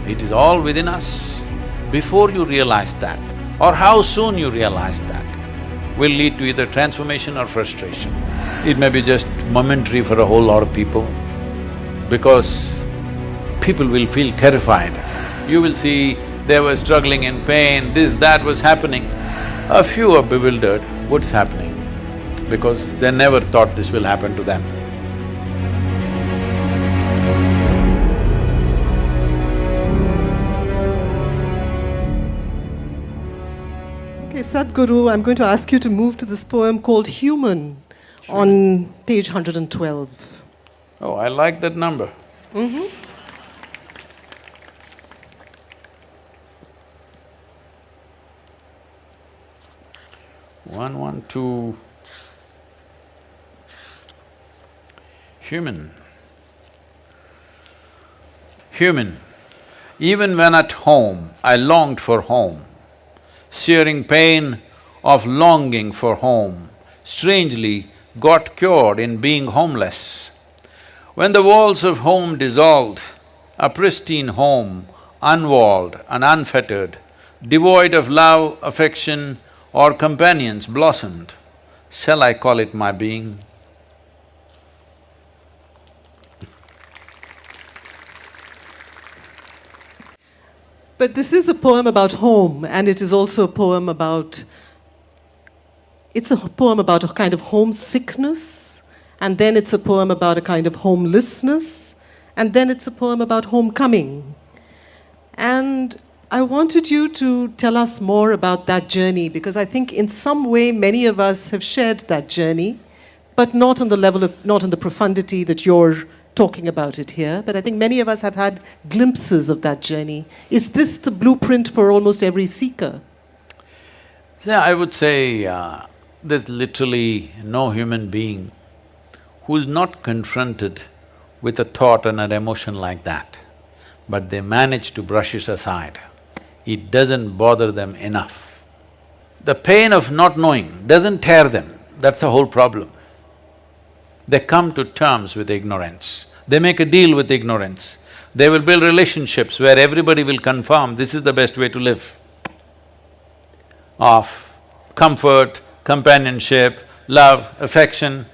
It is all within us. Before you realize that, or how soon you realize that, will lead to either transformation or frustration. It may be just momentary for a whole lot of people, because people will feel terrified. You will see they were struggling in pain, this, that was happening. A few are bewildered, what's happening? Because they never thought this will happen to them. Okay, Sadhguru, I'm going to ask you to move to this poem called Human on page 112. Oh, I like that number. One, one, two. Human. Human. Even when at home, I longed for home, searing pain of longing for home, strangely got cured in being homeless. When the walls of home dissolved, a pristine home, unwalled and unfettered, devoid of love, affection or companions blossomed, shall I call it my being? But this is a poem about home, and it is also a poem about… It's a poem about a kind of homesickness, and then it's a poem about a kind of homelessness, and then it's a poem about homecoming. And I wanted you to tell us more about that journey, because I think in some way many of us have shared that journey, but not on the level of… not in the profundity that you're talking about it here, but I think many of us have had glimpses of that journey. Is this the blueprint for almost every seeker? Yeah, I would say there's literally no human being who is not confronted with a thought and an emotion like that, but they manage to brush it aside. It doesn't bother them enough. The pain of not knowing doesn't tear them, that's the whole problem. They come to terms with ignorance, they make a deal with ignorance. They will build relationships where everybody will confirm this is the best way to live. Of comfort, companionship, love, affection.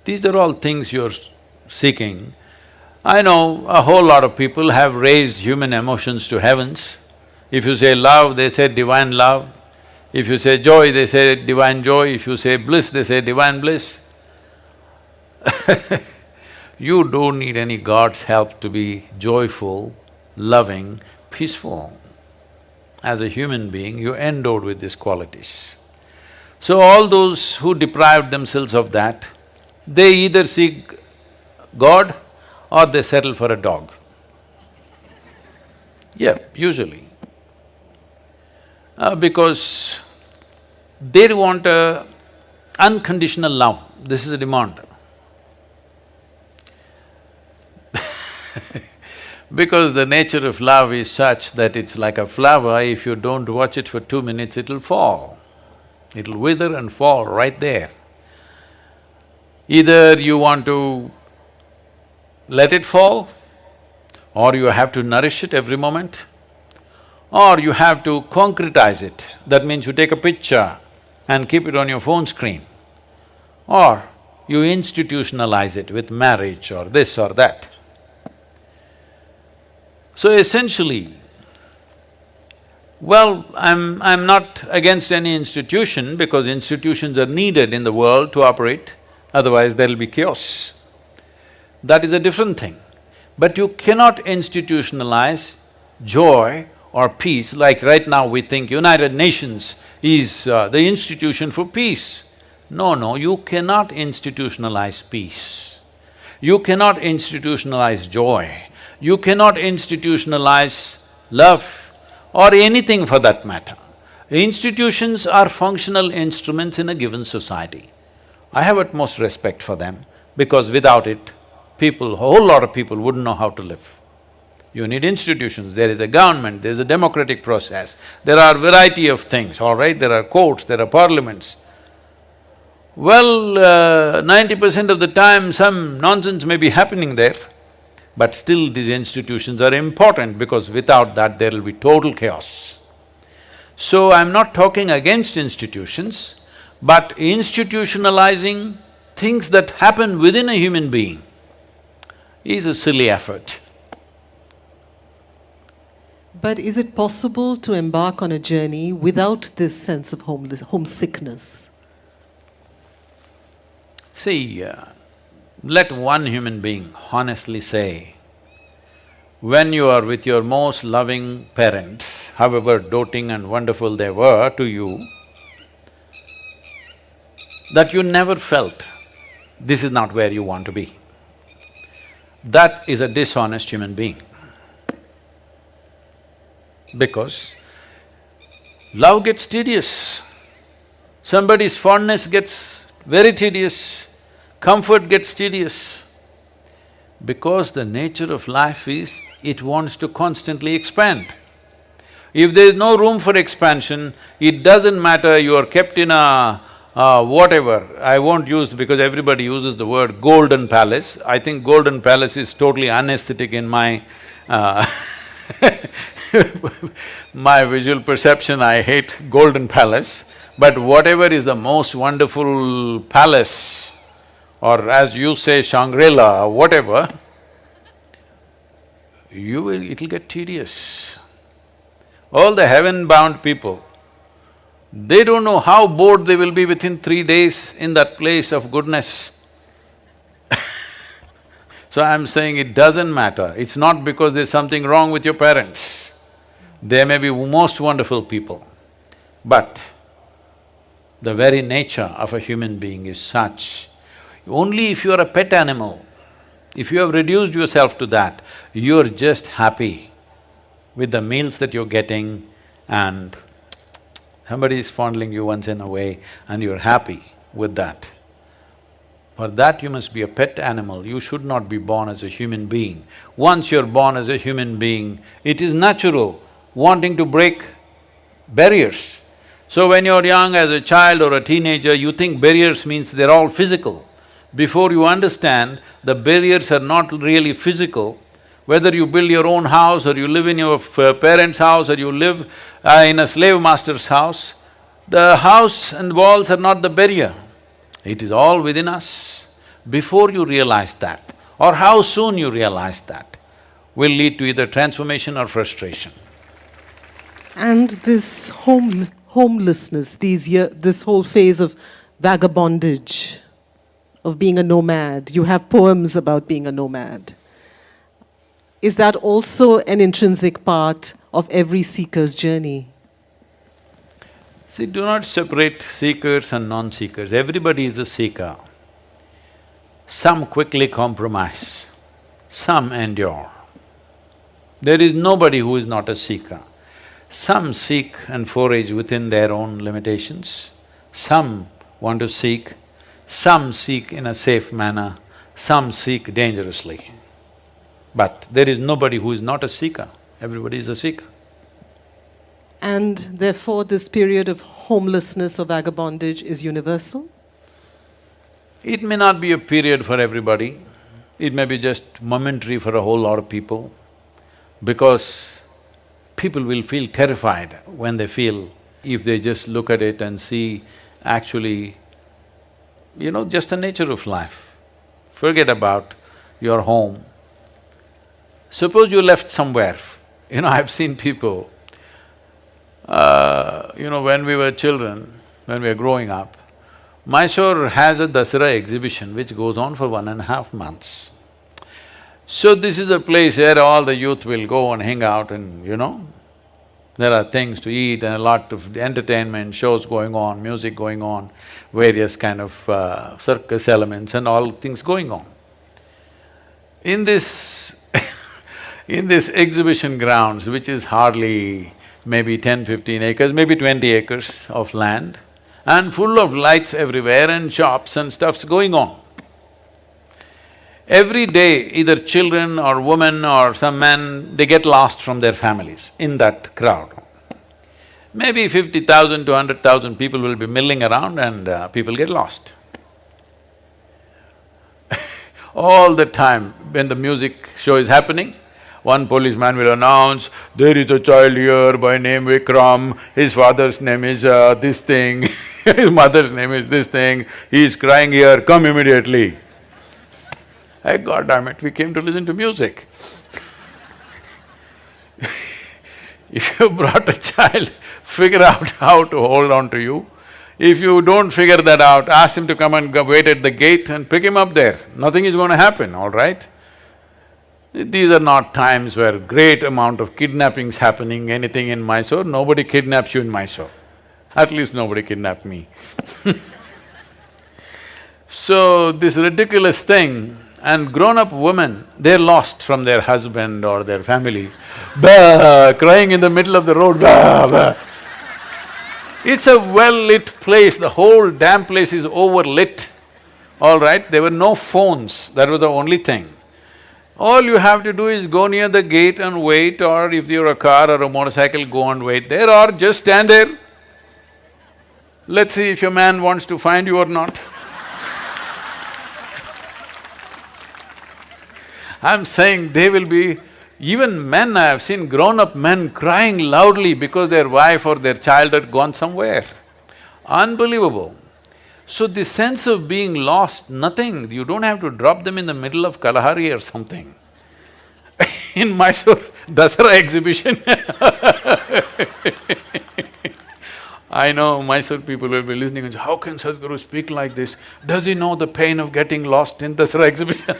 These are all things you're seeking. I know a whole lot of people have raised human emotions to heavens. If you say love, they say divine love. If you say joy, they say divine joy. If you say bliss, they say divine bliss. You don't need any God's help to be joyful, loving, peaceful. As a human being, you're endowed with these qualities. So all those who deprived themselves of that, they either seek God or they settle for a dog. Yeah, usually. Because they want a unconditional love, this is a demand. Because the nature of love is such that it's like a flower, if you don't watch it for 2 minutes, it'll fall. It'll wither and fall right there. Either you want to let it fall, or you have to nourish it every moment, or you have to concretize it. That means you take a picture and keep it on your phone screen, or you institutionalize it with marriage or this or that. So essentially, well, I'm not against any institution because institutions are needed in the world to operate, otherwise there'll be chaos. That is a different thing. But you cannot institutionalize joy or peace, like right now we think United Nations is the institution for peace. No, you cannot institutionalize peace. You cannot institutionalize joy. You cannot institutionalize love or anything for that matter. Institutions are functional instruments in a given society. I have utmost respect for them because without it, people, a whole lot of people wouldn't know how to live. You need institutions, there is a government, there is a democratic process, there are variety of things, all right, there are courts, there are parliaments. Well, 90% of the time some nonsense may be happening there. But still these institutions are important because without that there will be total chaos. So I'm not talking against institutions, but institutionalizing things that happen within a human being is a silly effort. But is it possible to embark on a journey without this sense of homesickness? See, let one human being honestly say, when you are with your most loving parents, however doting and wonderful they were to you, that you never felt this is not where you want to be. That is a dishonest human being. Because love gets tedious, somebody's fondness gets very tedious, comfort gets tedious. Because the nature of life is, it wants to constantly expand. If there is no room for expansion, it doesn't matter you are kept in a whatever, I won't use because everybody uses the word golden palace. I think golden palace is totally unaesthetic in my my visual perception. I hate golden palace. But whatever is the most wonderful palace, or as you say Shangri-La or whatever, it'll get tedious. All the heaven-bound people, they don't know how bored they will be within 3 days in that place of goodness. So I'm saying it doesn't matter, it's not because there's something wrong with your parents. They may be most wonderful people, but the very nature of a human being is such. Only if you are a pet animal, if you have reduced yourself to that, you're just happy with the meals that you're getting and somebody is fondling you once in a way and you're happy with that. For that you must be a pet animal, you should not be born as a human being. Once you're born as a human being, it is natural wanting to break barriers. So when you're young as a child or a teenager, you think barriers means they're all physical. Before you understand, the barriers are not really physical. Whether you build your own house or you live in your parents' house or you live in a slave master's house, the house and walls are not the barrier. It is all within us. Before you realize that, or how soon you realize that, will lead to either transformation or frustration. And this homelessness, this whole phase of vagabondage, of being a nomad, you have poems about being a nomad. Is that also an intrinsic part of every seeker's journey? See, do not separate seekers and non-seekers, everybody is a seeker. Some quickly compromise, some endure. There is nobody who is not a seeker. Some seek and forage within their own limitations, some want to seek, some seek in a safe manner, some seek dangerously. But there is nobody who is not a seeker, everybody is a seeker. And therefore this period of homelessness or vagabondage is universal? It may not be a period for everybody, it may be just momentary for a whole lot of people, because people will feel terrified when they feel, if they just look at it and see actually, just the nature of life. Forget about your home. Suppose you left somewhere, I've seen people, when we were children, when we were growing up, Mysore has a Dasara exhibition which goes on for 1.5 months. So this is a place where all the youth will go and hang out and, there are things to eat and a lot of entertainment, shows going on, music going on, various kind of circus elements and all things going on. In this in this exhibition grounds, which is hardly maybe 10-15 acres, maybe 20 acres of land, and full of lights everywhere and shops and stuff's going on. Every day, either children or women or some men, they get lost from their families in that crowd. Maybe 50,000 to 100,000 people will be milling around and people get lost. All the time when the music show is happening, one policeman will announce, there is a child here by name Vikram, his father's name is this thing, his mother's name is this thing, he is crying here, come immediately. Hey, God damn it, we came to listen to music. If you brought a child, figure out how to hold on to you. If you don't figure that out, ask him to come and wait at the gate and pick him up there. Nothing is going to happen, all right? These are not times where great amount of kidnappings happening, anything in Mysore. Nobody kidnaps you in Mysore. At least nobody kidnapped me. So, this ridiculous thing, and grown-up women, they're lost from their husband or their family, bah, crying in the middle of the road, bah, bah. It's a well-lit place, the whole damn place is overlit, all right? There were no phones, that was the only thing. All you have to do is go near the gate and wait, or if you're a car or a motorcycle, go and wait there, or just stand there. Let's see if your man wants to find you or not. I'm saying they will be… Even men, I have seen grown-up men crying loudly because their wife or their child had gone somewhere. Unbelievable. So this sense of being lost, nothing, you don't have to drop them in the middle of Kalahari or something. In Mysore, Dasara exhibition I know Mysore people will be listening and say, how can Sadhguru speak like this? Does he know the pain of getting lost in Dasara exhibition?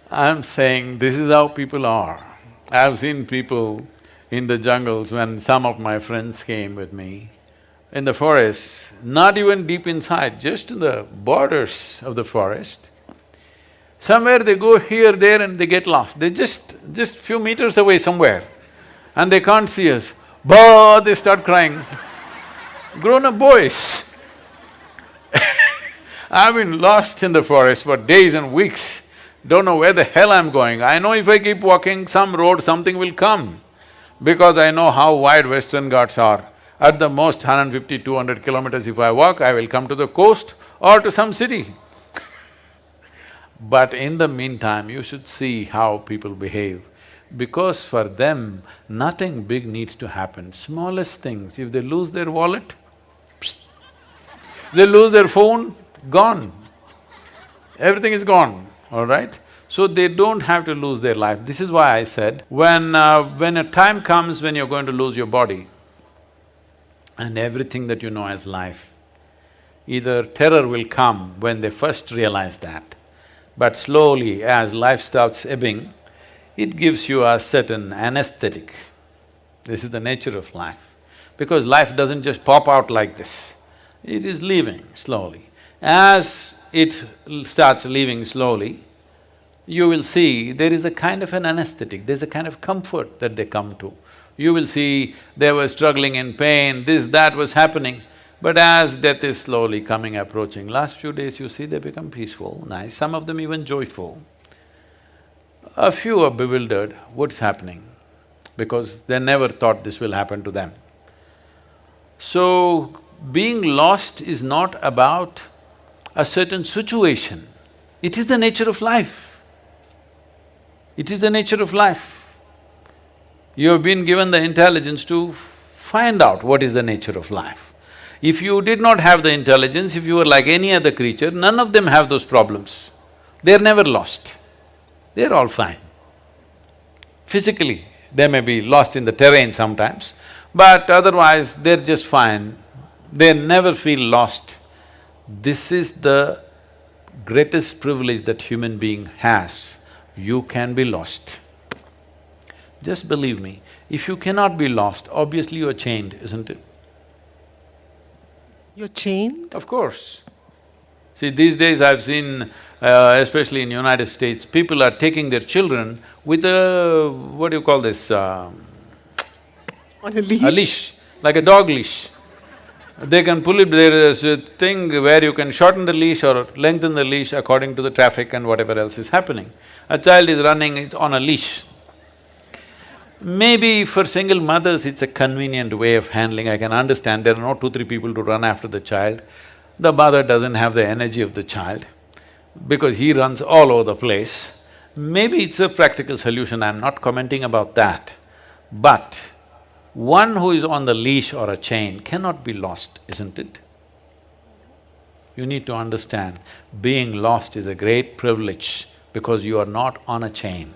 I'm saying this is how people are. I've seen people in the jungles when some of my friends came with me, in the forest, not even deep inside, just in the borders of the forest. Somewhere they go here, there and they get lost. They're just few meters away somewhere and they can't see us. Bah! They start crying. Grown-up boys. I've been lost in the forest for days and weeks. Don't know where the hell I'm going. I know if I keep walking some road, something will come. Because I know how wide Western Ghats are. At the most 150, 200 kilometers if I walk, I will come to the coast or to some city. But in the meantime, you should see how people behave. Because for them, nothing big needs to happen. Smallest things, if they lose their wallet, psst. They lose their phone, gone. Everything is gone, all right? So they don't have to lose their life. This is why I said, when a time comes when you're going to lose your body and everything that you know as life, either terror will come when they first realize that, but slowly as life starts ebbing, it gives you a certain anesthetic. This is the nature of life. Because life doesn't just pop out like this, it is leaving slowly. As it starts leaving slowly, you will see there is a kind of an anesthetic, there's a kind of comfort that they come to. You will see they were struggling in pain, this, that was happening, but as death is slowly coming, approaching, last few days you see they become peaceful, nice, some of them even joyful. A few are bewildered, what's happening? Because they never thought this will happen to them. So, being lost is not about a certain situation, it is the nature of life. It is the nature of life. You have been given the intelligence to find out what is the nature of life. If you did not have the intelligence, if you were like any other creature, none of them have those problems. They're never lost, they're all fine. Physically, they may be lost in the terrain sometimes, but otherwise they're just fine. They never feel lost. This is the greatest privilege that human being has. You can be lost. Just believe me, if you cannot be lost, obviously you're chained, isn't it? You're chained? Of course. See, these days I've seen, especially in United States, people are taking their children with a… what do you call this? On a leash? A leash, like a dog leash. They can pull it, there is a thing where you can shorten the leash or lengthen the leash according to the traffic and whatever else is happening. A child is running, it's on a leash. Maybe for single mothers, it's a convenient way of handling, I can understand, there are no 2, 3 people to run after the child. The mother doesn't have the energy of the child because he runs all over the place. Maybe it's a practical solution, I'm not commenting about that. But one who is on the leash or a chain cannot be lost, isn't it? You need to understand, being lost is a great privilege because you are not on a chain.